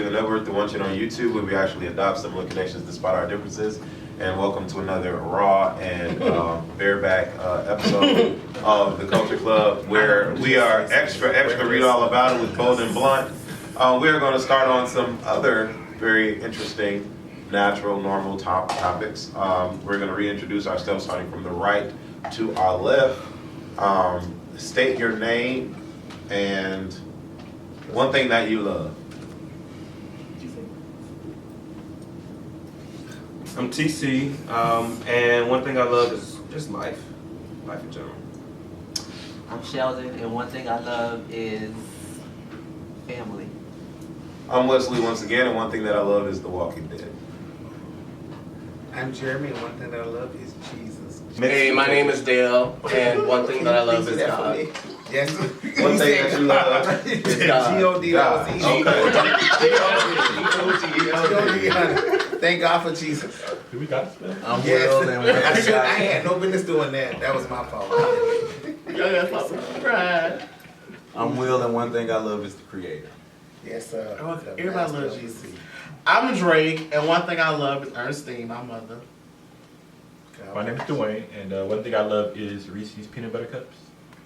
TV, the network, the one channel on YouTube, where we actually adopt similar connections despite our differences. And welcome to another raw and bareback episode of the Culture Clubb, where we are extra read all about it with Bold and Blunt. We're going to start on some other very interesting, natural, normal topics. We're going to reintroduce ourselves starting from the right to our left. State your name and one thing that you love. I'm TC, and one thing I love is just life in general. I'm Sheldon, and one thing I love is family. I'm Wesley once again, and one thing that I love is The Walking Dead. I'm Jeremy, and one thing that I love is Jesus. Hey, my name is Dale, and one thing that I love is God. Yes. One thing that you love is God. G-O-D, that was G-O-D. Thank God for Jesus. Do we got this? I'm Will, and one I thing had no business doing that. That was my fault. I'm Will, and one thing I love is the Creator. Yes, sir. Everybody loves Jesus. I'm Drake, and one thing I love is Ernestine, my mother. My name is Dwayne, and one thing I love is Reese's peanut butter cups.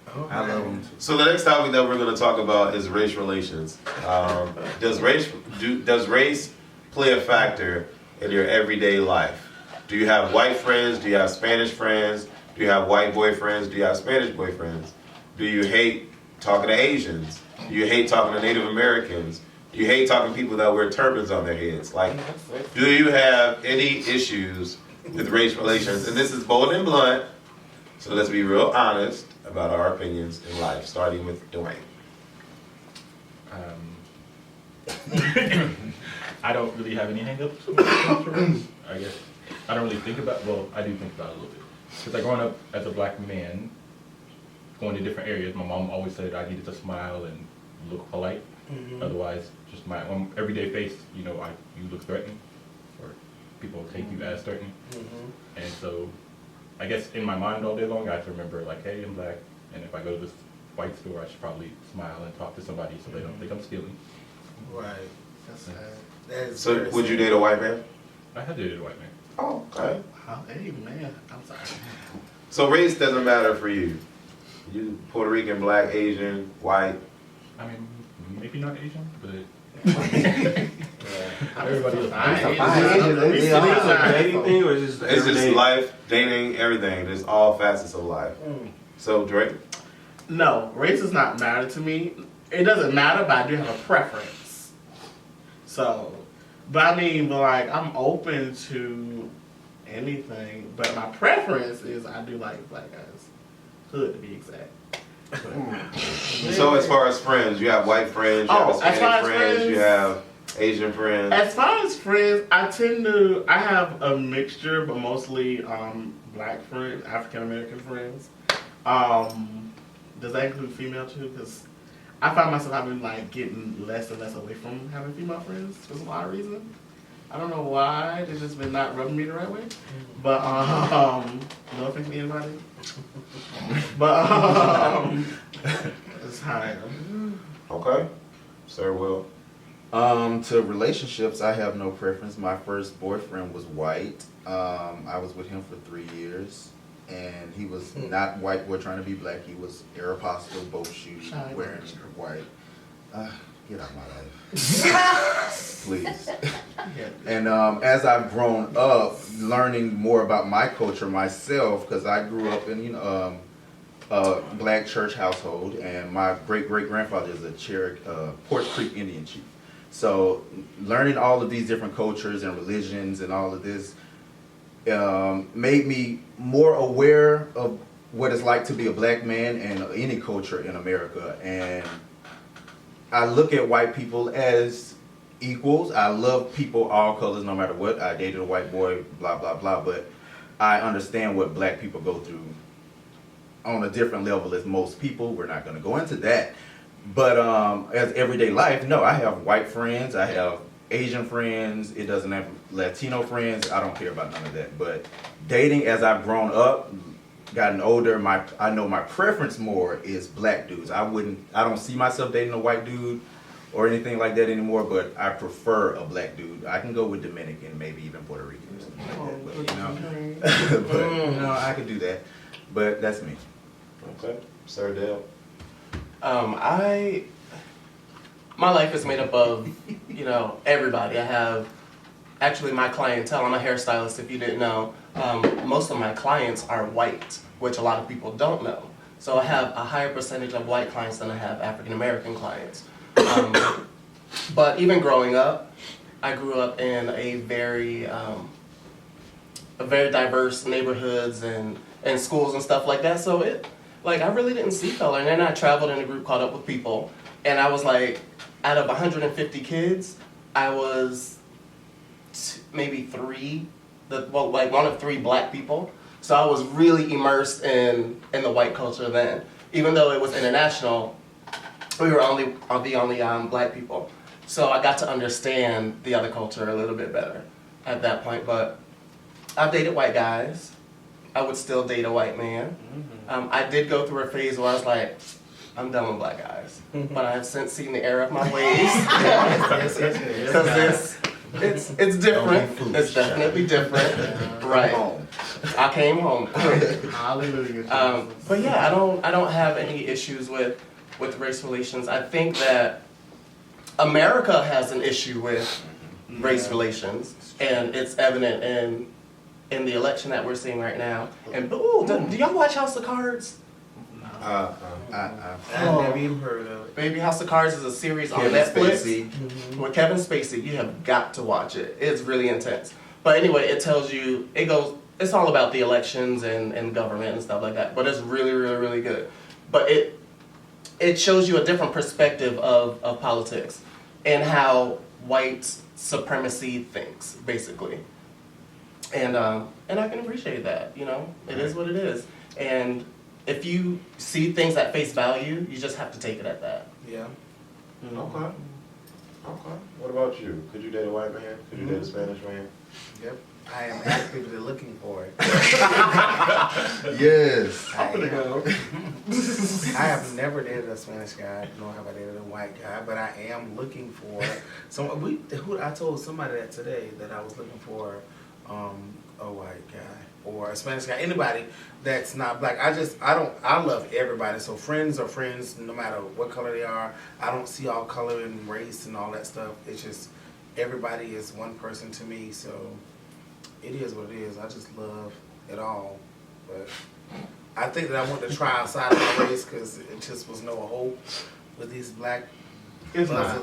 Oh, I love them too. So the next topic that we're going to talk about is race relations. Does race play a factor in your everyday life? Do you have white friends? Do you have Spanish friends? Do you have white boyfriends? Do you have Spanish boyfriends? Do you hate talking to Asians? Do you hate talking to Native Americans? Do you hate talking to people that wear turbans on their heads? Like, do you have any issues with race relations? And this is bold and blunt, so let's be real honest about our opinions in life, starting with Dwayne. I don't really have any hang-ups when it comes to race. I guess I don't really think about. Well, I do think about it a little bit. Because like growing up as a black man, going to different areas, my mom always said I needed to smile and look polite. Mm-hmm. Otherwise, just my everyday face, you look threatening, or people take you as threatening. Mm-hmm. And so, I guess in my mind all day long, I have to remember like, hey, I'm black, and if I go to this white store, I should probably smile and talk to somebody so they don't think I'm stealing. Right. That's sad. That is So, would you date a white man? I have dated a white man. Oh, okay. Hey, man. I'm sorry. So race doesn't matter for you. You Puerto Rican, black, Asian, white. I mean, maybe not Asian, but Everybody Is it a dating thing or is it It's just just life, dating, everything. There's all facets of life. So Drake. No, race does not matter to me. It doesn't matter, but I do have a preference. So, but I'm open to anything, but my preference is I do like black guys. Hood to be exact. So as far as friends, you have white friends, you have Hispanic friends, you have Asian friends. As far as friends, I have a mixture, but mostly black friends, African American friends. Does that include female too? Because I find myself getting less and less away from having female friends for some odd reason. I don't know why. They've just been not rubbing me the right way. But no offense to anybody. But it's how I am. Okay. Sir Will. To relationships, I have no preference. My first boyfriend was white. I was with him for 3 years, and he was not white boy trying to be black. He was Aeropostale, boat shoes, wearing white. Get out of my life, please. And as I've grown up, learning more about my culture myself, because I grew up in a black church household, and my great-great-grandfather is a Port Creek Indian chief. So learning all of these different cultures and religions and all of this made me more aware of what it's like to be a black man in any culture in America. And I look at white people as equals. I love people all colors no matter what. I dated a white boy, blah, blah, blah. But I understand what black people go through on a different level as most people. We're not going to go into that. But as everyday life, no, I have white friends. I have Asian friends. It doesn't have Latino friends. I don't care about none of that. But dating as I've grown up, gotten older, I know my preference more is black dudes. I don't see myself dating a white dude or anything like that anymore, but I prefer a black dude. I can go with Dominican, maybe even Puerto Rican or something like that, but, but I could do that. But that's me. Okay, Sir Dale. My life is made up of, everybody. I have, actually my clientele, I'm a hairstylist if you didn't know. Most of my clients are white, which a lot of people don't know. So I have a higher percentage of white clients than I have African American clients. But even growing up, I grew up in a very diverse neighborhoods and schools and stuff like that. So I really didn't see color. And then I traveled in a group called Up With People, and I was like, out of 150 kids, I was maybe one of three black people. So I was really immersed in the white culture then. Even though it was international, we were the only black people. So I got to understand the other culture a little bit better at that point. But I've dated white guys. I would still date a white man. I did go through a phase where I was like, I'm done with black guys. But I have since seen the error of my ways. Because it's different. It's definitely different. Right. I came home. Hallelujah. But yeah, I don't have any issues with race relations. I think that America has an issue with race relations, and it's evident in the election that we're seeing right now. And do y'all watch House of Cards? I never even heard of it. Baby, House of Cards is a series on Kevin Netflix Spacey. with Kevin Spacey. You have got to watch it. It's really intense. But anyway, it tells you, it's all about the elections and government and stuff like that. But it's really, really, really good. But it shows you a different perspective of politics and how white supremacy thinks, basically. And I can appreciate that, It is what it is. And if you see things at face value, you just have to take it at that. Yeah. Okay. What about you? Could you date a white man? Could you date a Spanish man? Yep. I am actively looking for it. Yes. I have never dated a Spanish guy, nor have I dated a white guy, but I am looking for I told somebody that today that I was looking for a white guy or a Spanish guy, anybody that's not black. I love everybody. So friends are friends no matter what color they are. I don't see all color and race and all that stuff. It's just everybody is one person to me. So it is what it is. I just love it all. But I think that I want to try outside of my race because it just was no hope with these black It's not.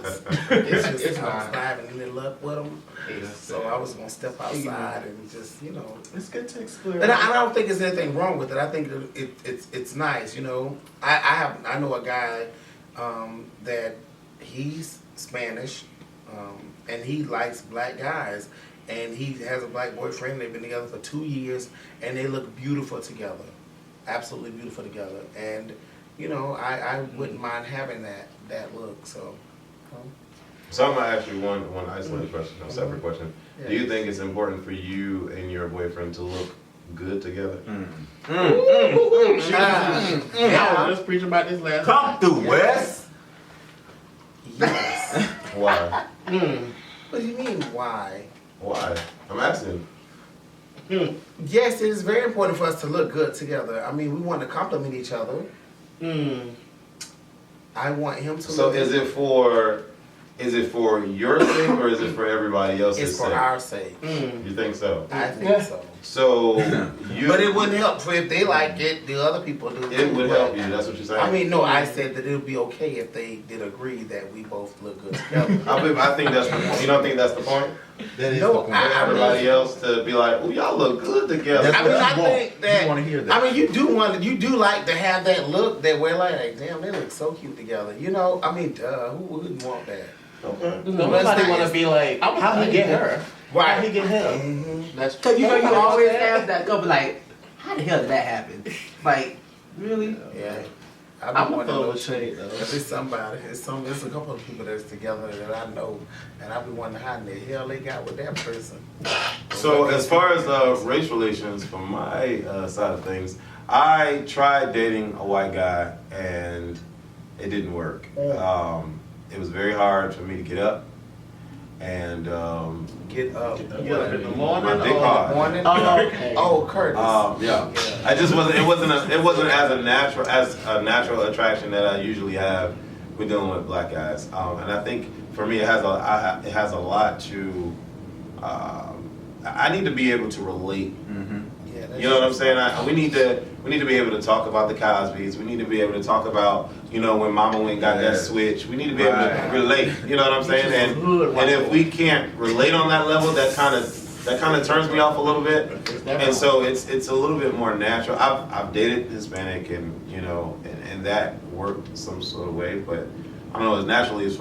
It's I was having any luck with them. So I was going to step outside and just, It's good to explore. And I don't think there's anything wrong with it. I think it's nice, I know a guy that he's Spanish and he likes black guys. And he has a black boyfriend. They've been together for 2 years, and they look beautiful together, absolutely beautiful together. And I wouldn't mind having that look. So I'm gonna ask you one isolated question, a separate question. Yeah. Do you think it's important for you and your boyfriend to look good together? I was just preaching about this last Come night. through, Wes. yes. Why? What do you mean? Why? Why? I'm asking. Yes, it is very important for us to look good together. I mean, we want to compliment each other. I want him to. So look is good. it for your sake or is it for everybody else's It's for sake? our sake. You think so? I think so. So you. But it wouldn't help if they like it. The other people do. It would but- help you. That's what you're saying. I mean, no, I said that it would be okay if they did agree that we both look good together. I think that's the point. You don't think that's the point? That is No, the point. I- For everybody else to be like, "Oh, y'all look good together." That's I mean, what I you want. think that. You wanna hear that. I mean, you do like to have that look that we're like, damn, they look so cute together. I mean, who wouldn't want that? Okay. Nobody want to be like, how he get her? How he get him? Cause you always ask that couple like, how the hell did that happen? Like, really? Yeah. I'm I've been a full wondering of shade though. if it's somebody, it's a couple of people that's together that I know, and I've been wondering how in the hell they got with that person. So as far as race relations, from my side of things, I tried dating a white guy and it didn't work. it was very hard for me to get up, and Get up. In the morning. My dick hard. Morning. Oh, okay. Oh, Curtis. yeah. I just wasn't. It wasn't as a natural attraction that I usually have with dealing with black guys. And I think for me, it has a lot to. I need to be able to relate. Yeah, You know what I'm saying? We need to be able to talk about the Cosbys. We need to be able to talk about, you know, when Mama went and got that switch. We need to be able to relate. You know what I'm saying? And if we can't relate on that level, that kind of turns me off a little bit. And so it's a little bit more natural. I've dated Hispanic, and you know, and that worked some sort of way. But I don't know. As naturally as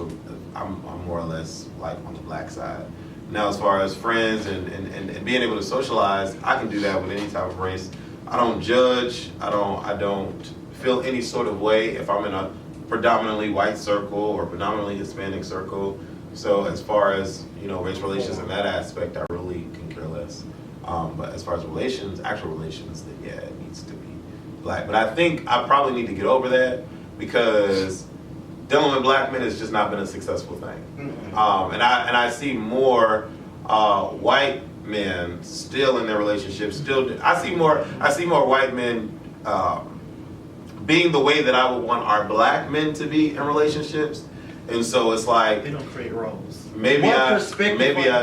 I'm more or less like on the black side. Now, as far as friends and being able to socialize, I can do that with any type of race. I don't judge. I don't feel any sort of way if I'm in a predominantly white circle or predominantly Hispanic circle. So as far as, you know, race relations in that aspect, I really can care less. But as far as relations, actual relations, then yeah, it needs to be black. But I think I probably need to get over that because dealing with black men has just not been a successful thing. And I see more white men still in their relationships. I see more white men being the way that I would want our black men to be in relationships. And so it's like They don't create roles. maybe I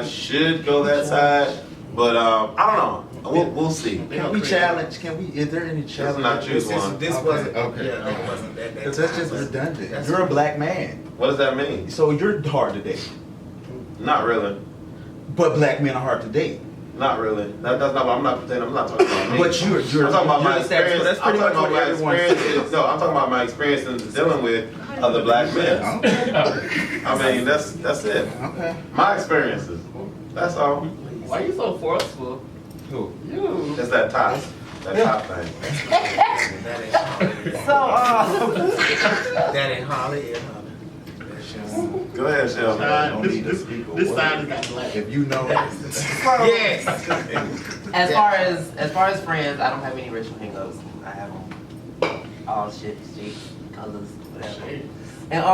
should go that side, but I don't know. We'll see. Can we challenge? Is there any challenge? Let's not choose one. This Okay. wasn't. Okay. Yeah, that wasn't that. Because that's just redundant. That's- You're a black man, What does that mean? so you're hard to date. Not really. But black men are hard to date. Not really. That's not what I'm not saying. I'm not talking about me. But you're I'm talking about my the status quo. experience. That's pretty I'm much talking what about my everyone experience. says. No, I'm talking about my experience in dealing with other black men. I mean, that's it. Okay. My experiences. That's all. Why are you so forceful? Who? You. It's that top thing. That ain't Holly. So, That ain't Holly. And Holly. That's just. Go ahead, Shelby. don't need to speak a This word. side is not black. If you know, Yes. as far as friends, I don't have any racial hangups. I have all shapes, colors, whatever. And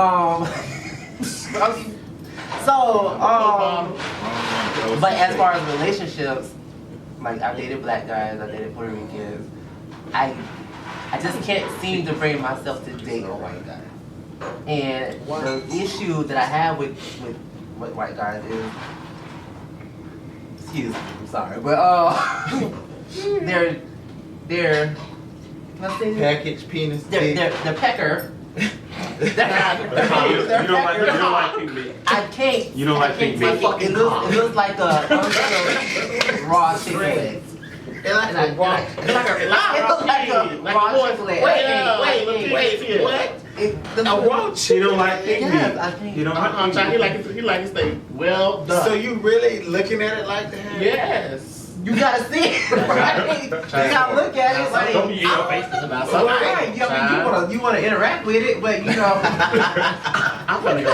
but as far as relationships, like I dated black guys, I dated Puerto Ricans. I just can't seem to bring myself to date a white guy. And the issue that I have with white guys is, excuse me, I'm sorry, but they're let's say package penis. they're pecker. You don't like pink meat. I can't. You don't like pink meat. It looks like a uncooked raw chicken leg. It like a raw. It looks like a raw chicken leg. Wait. What? A raw She don't like pink meat. Yes, I think. You don't like pink He meat. like to stay well done. So you really looking at it like that? Yes. You gotta see it, right? You gotta look at it like. Don't be in your face about So Right, you wanna interact with it, but you know. I'm gonna go. I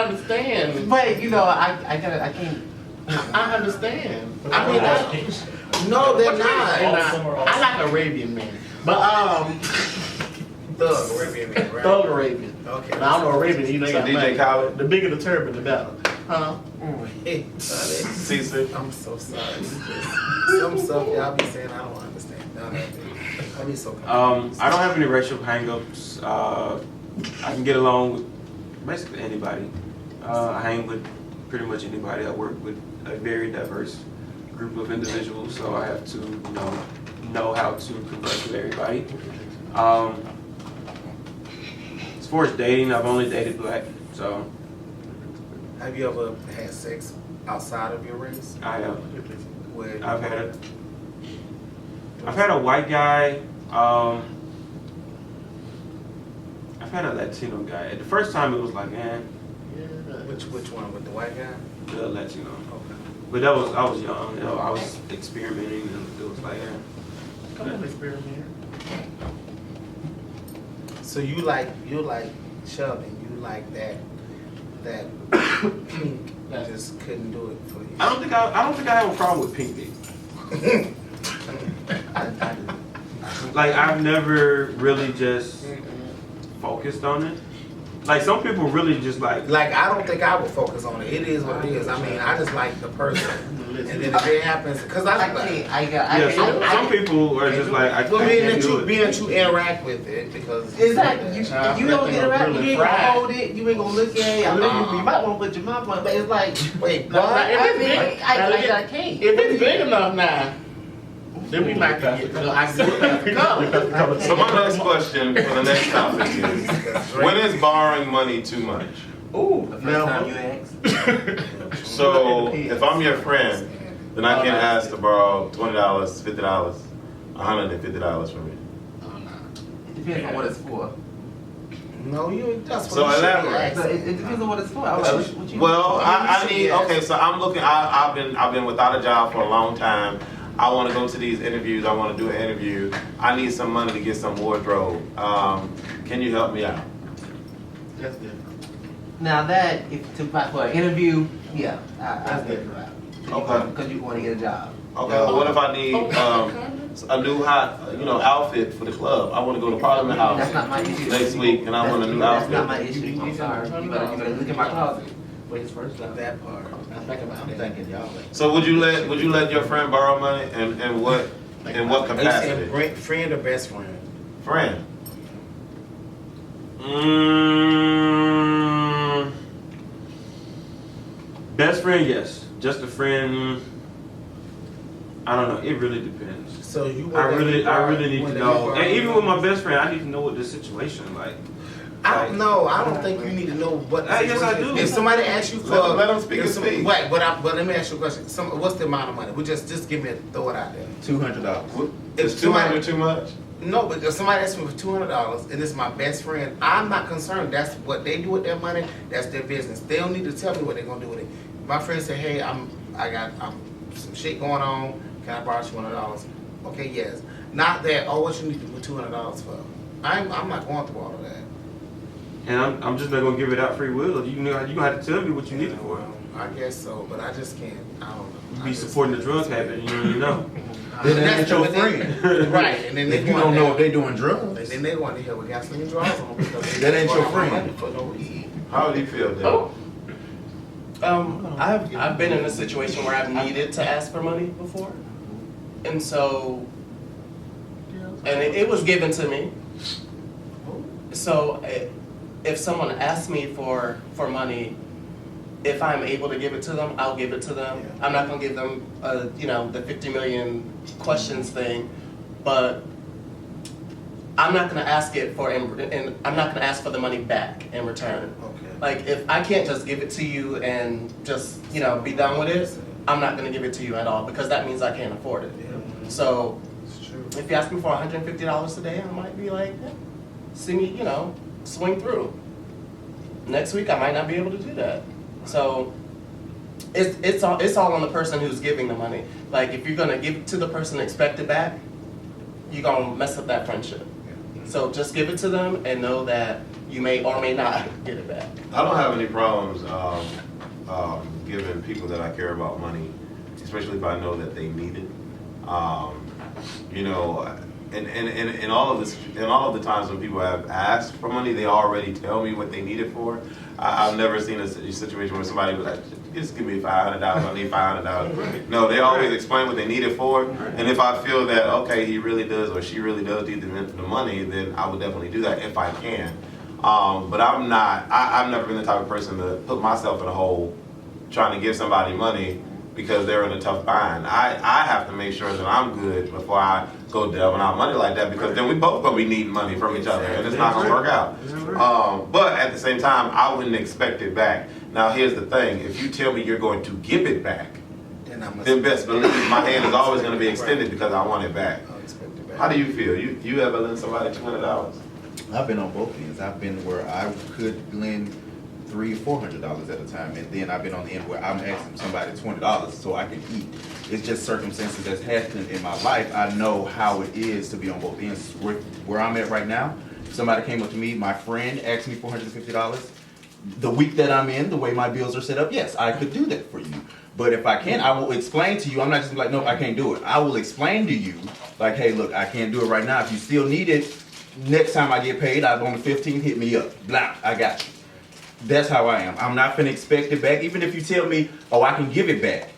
understand. But you know, I can't. I understand. I mean, No, they're and not. I like Arabian men, but Thug Arabian man, right? thug Arabian. Okay. But I don't know Arabian. You know, So got DJ money. Khaled? The bigger the turban, the better. Huh? Hey, CC. I'm so sorry. Some stuff y'all be saying I don't understand. None of it. I be so confused. I don't have any racial hangups. I can get along with basically anybody. I hang with pretty much anybody. I work with a very diverse group of individuals, so I have to know how to converse with everybody. As far as dating, I've only dated black, so Have you ever had sex outside of your race? I have. With I've had a white guy. I've had a Latino guy. At the first time, it was like, man, which one? With the white guy? the Latino. Okay. But I was young. You know, I was experimenting, and it was like, Come on, experiment. So you like Sheldon, you like that pink just couldn't do it for you. I don't think I have a problem with pink dick. I do. Like I've never really just focused on it. Like some people really just like. Like, I don't think I would focus on it. It is what it is. I mean, I just like the person. And then if it happens, because I can't. Yeah, some people are just like, I well, can't do it. being that you interact with it, because Exactly. If you don't interact, you ain't gonna hold it. You ain't gonna look at it. I mean, you might want to put your mouth on it, but it's like, wait, Now, what? if it's big, I can't. if it's big enough now, then we might can get. I can go. So my next question for the next topic is, when is borrowing money too much? Ooh, The first now. time you ask. So if I'm your friend, then I can ask to borrow $20, $50, $150 from you. It depends on what it's for. No, that's what So you should be elaborate. asking. So it depends on what it's for. What you- Well, I need, Yes. okay, so I'm looking, I've been without a job for a long time. I want to go to these interviews. I want to do an interview. I need some money to get some wardrobe. Can you help me out? That's different. Now that if for an interview, yeah, I That's get it. different. Okay. Because you want to get a job. Okay, but what if I need a new hot, outfit for the club? I want to go to Parliament That's House not my issue. next week, and I want a new That's not my outfit. issue. I'm sorry. You better look at my closet. Wait, it's first time. That part. I'm thinking about I'm it. thinking y'all. So would you let your friend borrow money, and what Are you capacity? saying friend or best friend? Friend. Best friend, yes. Just a friend. I don't know. It really depends. So you I really need to know. And even with my best friend, I need to know what the situation like. I don't know. I don't think you need to know what. The Yes, I situation do. is. If somebody asks you for, Let them speak if his some- speech. Wait, but let me ask you a question. What's the amount of money? We just give me throw it out there. $200. Is 200 too much? No, but if somebody asks me for $200 and it's my best friend, I'm not concerned. That's what they do with their money. That's their business. They don't need to tell me what they're gonna do with it. My friend said, "Hey, I got some shit going on. Can I borrow $200?" Okay, yes. Not that. Oh, what you need to put $200 for? I'm not going through all of that. And I'm just not gonna give it out free will. You gonna have to tell me what you need it for. I guess so, but I just can't. I don't know. You I be just- supporting the drug habit, you don't even know. Then that That's ain't your true, friend. Right, and then they If you don't know if they doing And drugs. then they want to hear what gasoline draws on because That ain't your borrow my friend. money for no reason. How do you feel, Dave? I've been in a situation where I've needed to ask for money before, and so, and it was given to me. So if someone asks me for money, if I'm able to give it to them, I'll give it to them. Yeah. I'm not gonna give them the 50 million questions thing, but I'm not gonna ask it for, and I'm not gonna ask for the money back in return. Okay. Like, if I can't just give it to you and just, be done with it, I'm not gonna give it to you at all, because that means I can't afford it. Yeah, So, it's true. if you ask me for $150 a day, I might be like, yeah, see me, swing through. Next week, I might not be able to do that. So, it's all on the person who's giving the money. Like, if you're gonna give it to the person and expect it back, you're gonna mess up that friendship. So just give it to them and know that you may or may not get it back. I don't have any problems giving people that I care about money, especially if I know that they need it. And all of the times when people have asked for money, they already tell me what they need it for. I've never seen a situation where somebody was like, "Just give me $500. I need $500." No, they always explain what they need it for. And if I feel that okay, he really does or she really does need the money, then I would definitely do that if I can. But I'm not. I've never been the type of person to put myself in a hole trying to give somebody money because they're in a tough bind. I have to make sure that I'm good before I go delving out money like that, because then we both gonna be needing money from each other and it's not gonna work out. But at the same time, I wouldn't expect it back. Now here's the thing: if you tell me you're going to give it back, then best believe my hand is always gonna be extended because I want it back. I'll expect it back. How do you feel? You ever lend somebody $200? I've been on both ends. I've been where I could lend $300 or $400 at a time, and then I've been on the end where I'm asking somebody $20 so I can eat. It's just circumstances that's happened in my life. I know how it is to be on both ends. Where I'm at right now, if somebody came up to me, my friend asked me $450. The week that I'm in, the way my bills are set up, yes, I could do that for you. But if I can't, I will explain to you. I'm not just like, no, I can't do it. I will explain to you, like, hey, look, I can't do it right now. If you still need it, next time I get paid, I'm on the 15th, hit me up. Blah, I got you. That's how I am. I'm not finna expect it back. Even if you tell me, oh, I can give it back.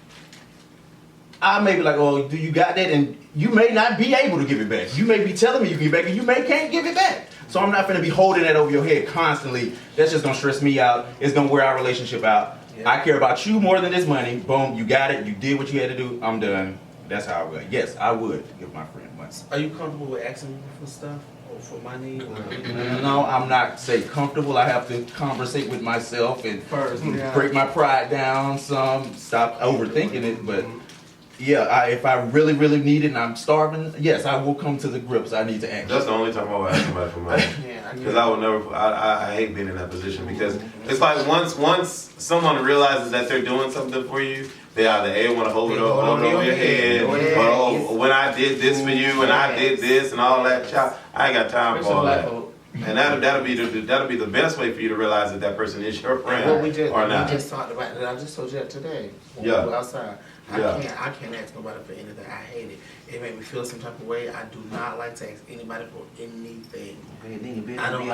I may be like, oh, do you got that? And you may not be able to give it back. You may be telling me you can give it back, and you may can't give it back. So I'm not finna be holding that over your head constantly. That's just gonna stress me out. It's gonna wear our relationship out. Yeah. I care about you more than this money. Boom, you got it. You did what you had to do. I'm done. That's how I would. Yes, I would give my friend money. Are you comfortable with asking people for stuff or for money? No, I'm not say comfortable. I have to conversate with myself and First, yeah. break my pride down some, stop overthinking it. But yeah, if I really, really need it and I'm starving, yes, I will come to the grips. I need to act. That's the only time I would ask somebody for money. Because I would never, I hate being in that position because it's like once someone realizes that they're doing something for you, they either A, want to hold it over your head, or oh, when I did this for you and I did this and all that, child, I ain't got time for all that. And that'll be the best way for you to realize that that person is your friend or not. We just talked about that. I just told you that today. When we were outside. I can't ask nobody for anything. I hate it. It made me feel some type of way. I do not like to ask anybody for anything. I don't.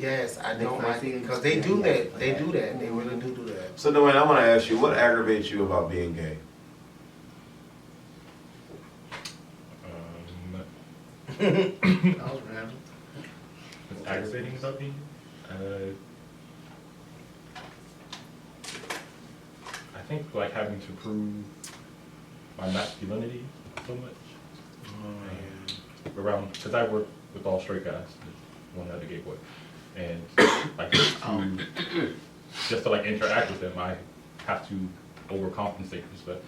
Yes, I don't like it because they do that. They do that. They really do that. So Dwayne, I want to ask you, what aggravates you about being gay? That was random. What's aggravating about being? I think like having to prove my masculinity so much. Around, because I work with all straight guys, one other gay boy, and like just to like interact with them, I have to overcompensate for stuff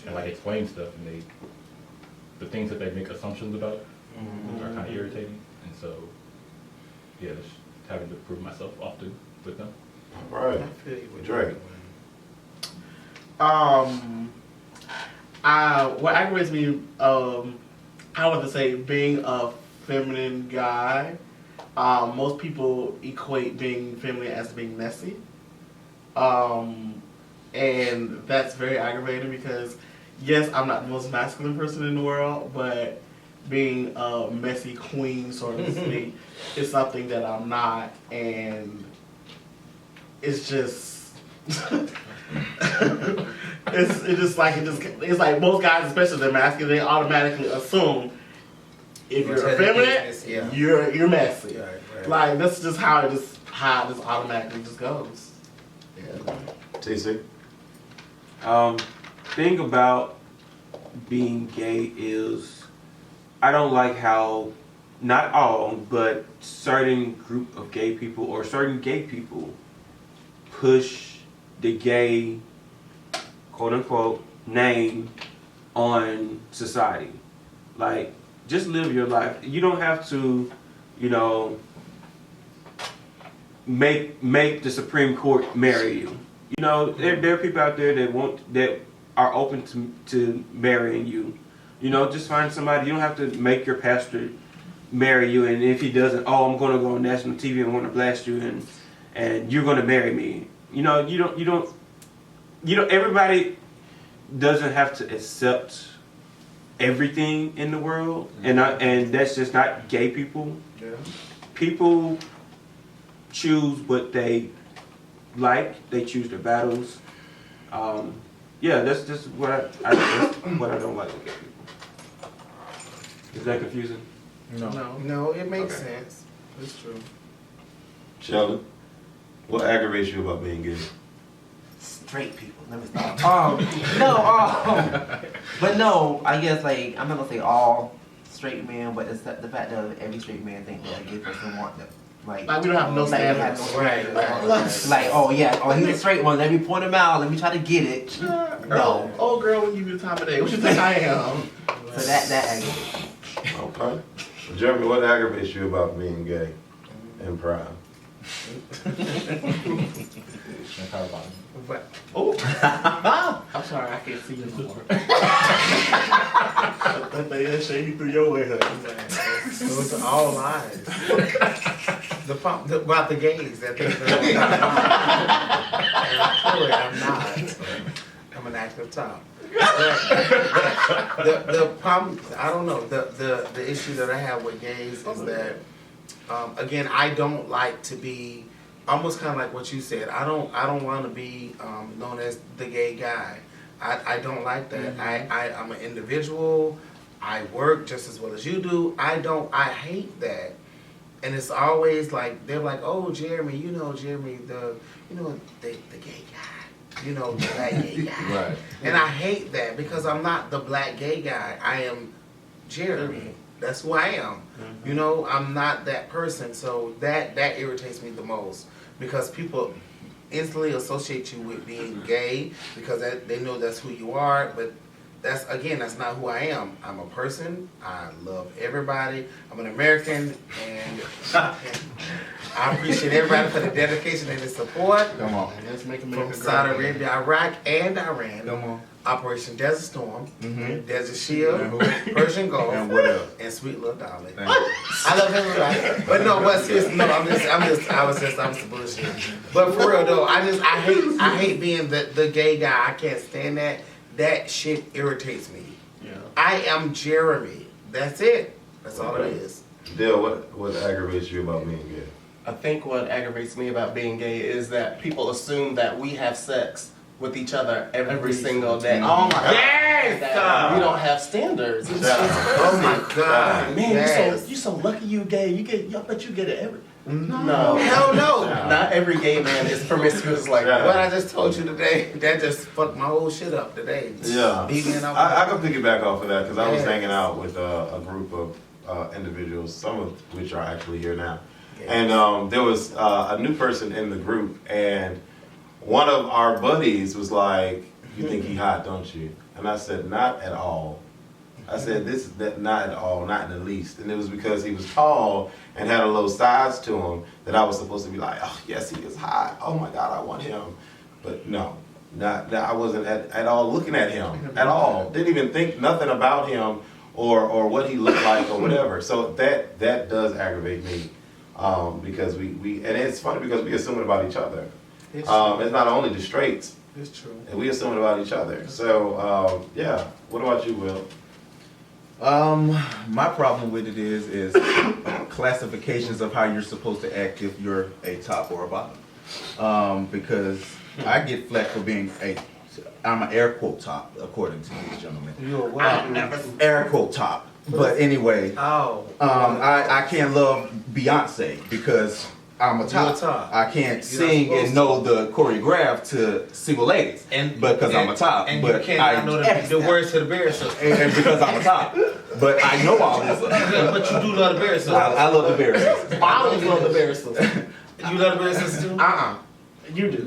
and like explain stuff, and the things that they make assumptions about are kind of irritating, and so yeah, just having to prove myself often with them. All right, Drake. What aggravates me, I want to say being a feminine guy. Most people equate being feminine as being messy. And that's very aggravating because, yes, I'm not the most masculine person in the world, but being a messy queen, so to speak, is something that I'm not, and it's just... it's like most guys, especially they're masculine, they automatically assume if you're effeminate, you're messy. Right. Like that's just how it automatically just goes. Yeah. TC. Thing about being gay is I don't like how, not all, but certain group of gay people or certain gay people push the gay, quote unquote, name on society. Like, just live your life. You don't have to, make the Supreme Court marry you. There are people out there that are open to marrying you. Just find somebody. You don't have to make your pastor marry you, and if he doesn't, I'm going to go on national TV and want to blast you, and you're going to marry me. Everybody doesn't have to accept everything in the world, and that's just not gay people. Yeah. People choose what they like. They choose their battles. That's just what that's what I don't like with gay people. Is that confusing? No, it makes sense. It's true. Sheldon, what aggravates you about being gay? Straight people. Let me stop. But no, I guess I'm not gonna say all straight men, but it's the fact that every straight man think that a gay person want them. Like we don't have no standards. Right. He's a straight one. Let me point him out. Let me try to get it. No. Oh, girl, when you give you the time of day, what you think I am? So that aggravates. Okay. Jeremy, what aggravates you about being gay and proud? I'm sorry, I can't see you no more. That thing shade through your way, Those are all lies. About the gays that they I'm not. I'm an active top. The problem, I don't know. The issue that I have with gays is that Again, I don't like to be almost kind of like what you said. I don't want to be known as the gay guy. I don't like that. I'm an individual. I work just as well as you do. I hate that. And it's always like, they're like, oh, Jeremy, Jeremy, the gay guy. The black gay guy. Right. And I hate that because I'm not the black gay guy. I am Jeremy. That's who I am. I'm not that person. So that irritates me the most because people instantly associate you with being gay because they know that's who you are. But that's not who I am. I'm a person. I love everybody. I'm an American, and I appreciate everybody for the dedication and the support. Come on. Let's make From America Saudi great. Arabia, Iraq, and Iran. Come on. Operation Desert Storm, Mhm. Desert Shield, And who? Persian Gulf, And what else? and Sweet Little Dolly. Thank you. I love everybody, but no, but seriously, no, I'm just bullshit. But for real though, I hate being the gay guy. I can't stand that. That shit irritates me. Yeah. I am Jeremy. That's it. That's all it is. Dale, what aggravates you about being gay? I think what aggravates me about being gay is that people assume that we have sex with each other every single day. Oh my God. That we don't have standards. It's Oh my crazy. God. Man, Yes. you so lucky you gay. I bet you get it every. No. No. Hell no. Not every gay man is promiscuous like Yeah. that. What I just told you today, that just fucked my whole shit up today. Yeah, Beat me and I can piggyback off of that because I was Yes. hanging out with a group of individuals, some of which are actually here now. Yes. And there was a new person in the group, and one of our buddies was like, "You think he hot, don't you?" And I said, "Not at all." I said, not at all, not in the least." And it was because he was tall and had a little size to him that I was supposed to be like, "Oh, yes, he is hot. Oh my God, I want him." But no, I wasn't at all looking at him at all. Didn't even think nothing about him or what he looked like or whatever. So that does aggravate me because we and it's funny because we assume it about each other. It's It's not only the straights, It's true. and we assume it about each other. So yeah. What about you, Will? My problem with it is classifications of how you're supposed to act if you're a top or a bottom. Because I get flack for being I'm an air quote top, according to these gentlemen. You're what? Air quote top. But anyway, Oh. I can't love Beyonce because I'm a top. You're a top. I can't not sing supposed and know the choreograph to Single Ladies, because I'm a top. And but you cannot know the words to the Bear Sisters. and because I'm a top. But I know all this. But you do love the Bear Sisters. I love the Bears. I always love the Bear Sisters. You love the Bear Sisters too? You do.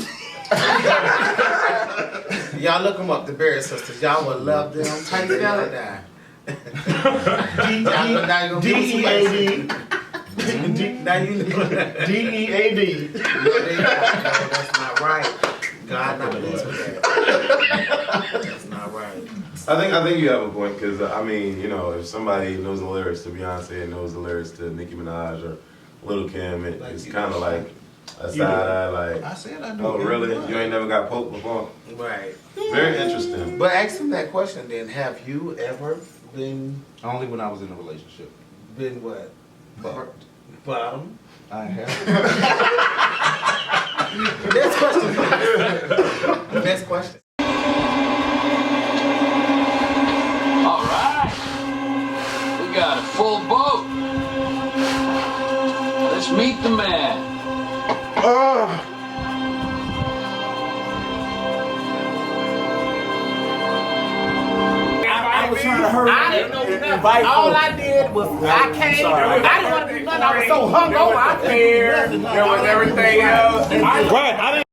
Y'all look them up, the Bear Sisters. Y'all would love them. How you spell it? D-E-A-D. Now you know. D-E-A-D. No, that's not right. God not pleased with that. That's not right. I think you have a point because if somebody knows the lyrics to Beyonce and knows the lyrics to Nicki Minaj or Lil' Kim, it's kind of like a side eye, like, I said I know. oh really? You ain't never got poked before? Right. Very interesting. But ask him that question then. Have you ever been Only when I was in a relationship. what? But Bottom? I have. Next question. Next question. All right. We got a full boat. Let's meet the man. I was trying to hurry. I didn't know nothing. All I did was I came. I didn't want to do nothing. I was so hungover. I came here. There was everything else. Right. I didn't